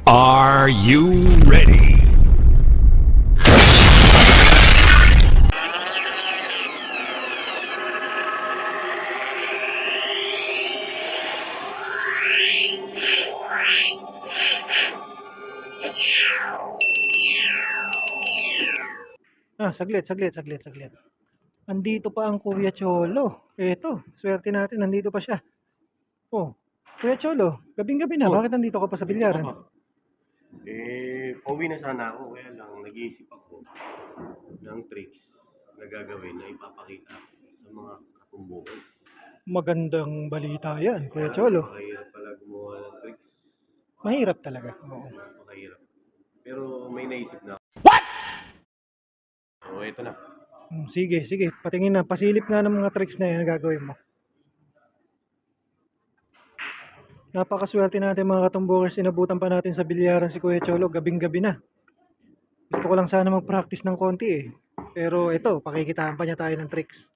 Are you ready? Saglit. Andito pa ang Kuya Cholo. Eto, swerte natin, nandito pa siya. Oh, Kuya Cholo, gabing-gabi na, Oh. bakit nandito ka pa sa bilyaran? Pauwi na sana ako, kaya lang nag-iisip ako ng tricks na gagawin na ipapakita sa mga katumbukan. Magandang balita yan, Kuya Cholo. Napakahirap pala gumawa ng tricks. Mahirap talaga. Oo. Napakahirap. Pero may naisip na ako. So, ito na. Sige, patingin na, pasilip nga ng mga tricks na yan na gagawin mo. Napakaswerte natin mga katumbukers, inabutan pa natin sa bilyaran si Kuya Cholo, gabing-gabi na. Gusto ko lang sana mag-practice ng konti eh. Pero ito, pakikitaan pa niya tayo ng tricks.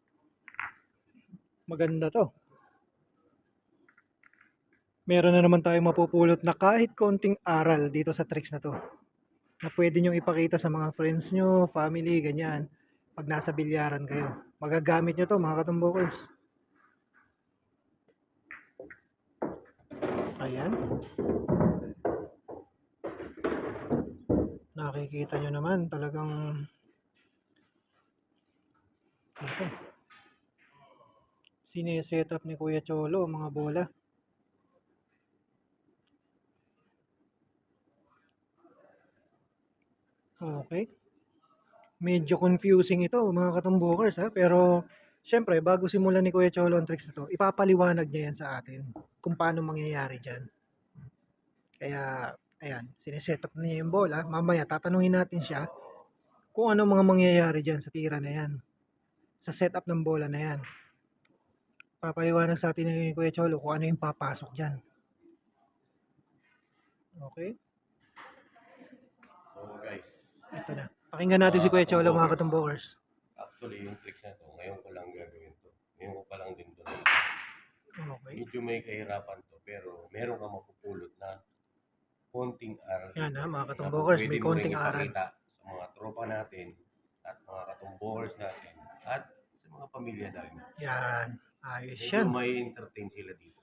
Maganda to. Meron na naman tayong mapupulot na kahit konting aral dito sa tricks na to. Na pwede nyo ipakita sa mga friends nyo, family, ganyan. Pag nasa bilyaran kayo. Magagamit nyo to mga katumbukers. Ayan. Nakikita nyo naman talagang ito. Sineset up ni Kuya Cholo ang mga bola. Okay. Medyo confusing ito mga katumbukers ha. Pero syempre bago simulan ni Kuya Cholo ang tricks na to, ipapaliwanag niya yan sa atin kung paano mangyayari dyan. Kaya ayan, sineset up niya yung bola. Mamaya tatanungin natin siya kung ano mga mangyayari dyan sa tira na yan. Sa setup ng bola na yan. Papaliwanag sa atin ni Kuya Cholo kung ano yung papasok dyan. Okay? So guys, Ito na. Pakinggan natin si Kuya Cholo mga katumbukers. actually yung tricks na to, ngayon ko lang gagawin to. Ngayon ko pa lang din to. Okay. Medyo may kahirapan to, pero meron kang mapupulot na konting aral. Yan ha mga katumbukers, may konting aral. ipakita sa mga tropa natin at mga katumbukers natin at sa mga pamilya natin. Yan. Ayos Medyo yan. may entertain sila dito.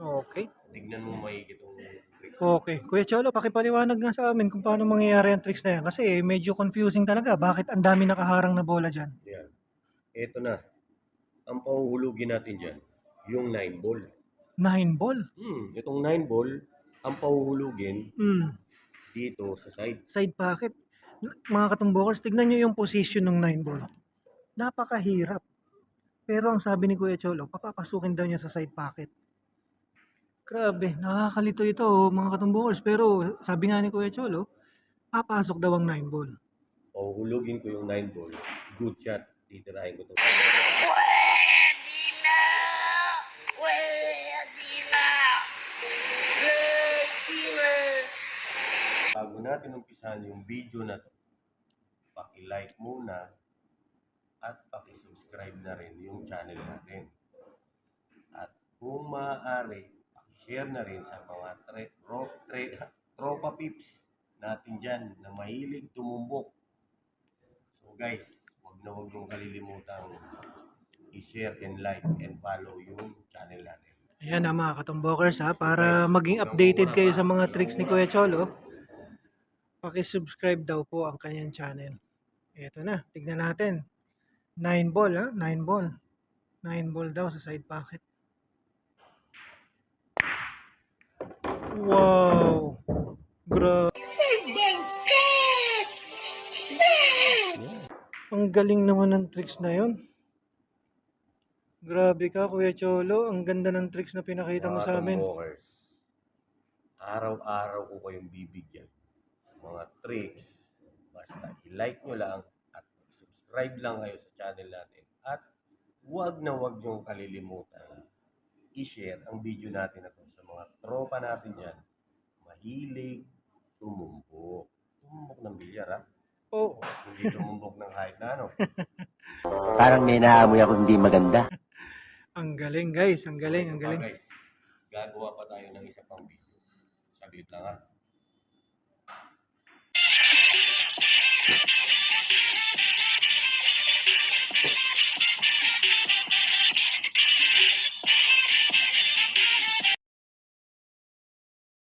Okay. Tignan mo maigit itong tricks. Okay. Kuya Cholo, pakipaliwanag nga sa amin kung paano mangyayari ang tricks na yan. Kasi medyo confusing talaga. Bakit ang dami nakaharang na bola dyan? Yan. Ito na. Ang pahuhulugin natin dyan, yung 9 ball. 9 ball. Itong 9 ball, ang pahuhulugin dito sa side. Side pocket. Mga katumbukers, tignan nyo yung position ng 9 ball. Napakahirap. Pero ang sabi ni Kuya Cholo, papapasukin daw niya sa side pocket. Grabe, nakakalito ito mga katumbukers. Pero sabi nga ni Kuya Cholo, papasok daw ang 9 ball. Pahuhulugin ko yung 9 ball. Good shot. Titirahin ko ito. Bago natin umpisahan yung video na to, paki-like muna at paki-subscribe na rin yung channel natin. At kung maaari, paki-share na rin sa mga tropa pips natin dyan na mahilig tumumbok. So guys, wag niyong kalilimutang i-share and like and follow yung channel natin. Ayan na mga katumbokers ha, para maging updated kayo sa mga tricks ni Kuya Cholo, paki-subscribe daw po ang kanyang channel. Ito na, tignan natin. 9 ball ha, 9 ball. 9 ball daw sa side pocket. Wow! Grabe. Ang galing naman ng tricks na yon. Grabe ka Kuya Cholo, ang ganda ng tricks na pinakita mo sa amin. Katumbokers, araw-araw ko kayong bibigyan mga tricks. Basta i-like nyo lang at subscribe lang kayo sa channel natin. At huwag niyong kalilimutan i-share ang video natin na to sa mga tropa natin dyan. Mahilig tumumbok. Tumumbok ng bilyar ha. Oh, Hindi tumumbok ng kahit na ano. Parang may naamoy ako hindi maganda. ang galing guys, ang galing. Guys, gagawa pa tayo ng isa pang video. Sabit lang ha.